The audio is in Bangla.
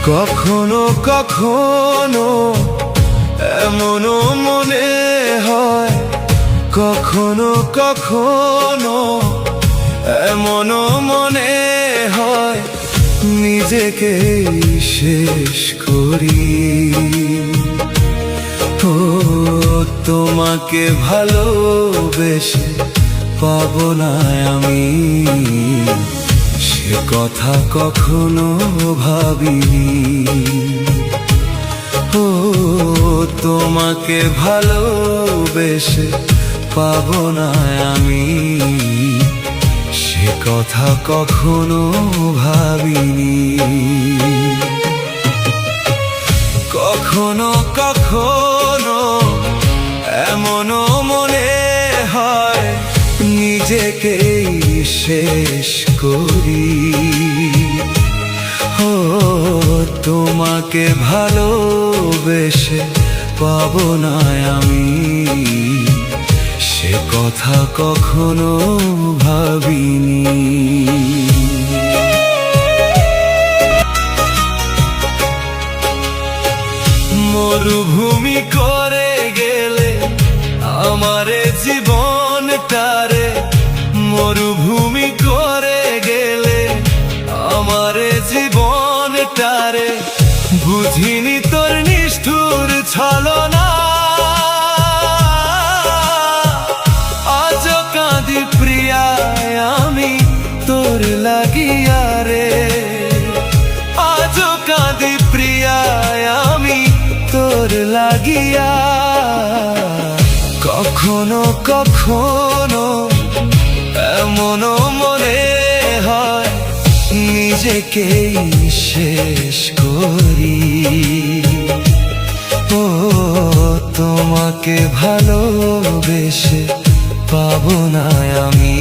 কখনো কখনো এমনও মনে হয়, কখনো কখনো এমনও মনে হয় নিজেকে শেষ করি। ও তোমাকে ভালোবেসে পাবো না আমি, সে কথা কখনো ভাবিনি। ও তোমাকে ভালোবেসে পাবো না আমি, সে কথা কখনো ভাবিনি। কখনো কখনো এমনও মনে হয় নিজেকেই শেষ করি। ও তোমাকে ভালোবেসে পাবো না আমি, সে কথা কখনো ভাবিনি। মরুভূমি করে গেলে আমারে জীবনটারে, মরুভূমি করে গেলে আমারে জীবনটারে, বুঝিনি তোর নিষ্ঠুর ছলনা। আজও কাঁদি প্রিয়া আমি তোর লাগিয়া রে, আজও কাঁদি প্রিয়া আমি তোর লাগিয়া। কখনো কখনো এমনও মনে হয় নিজেকেই শেষ করি। ও তোমাকে ভালোবেসে পাবো না আমি,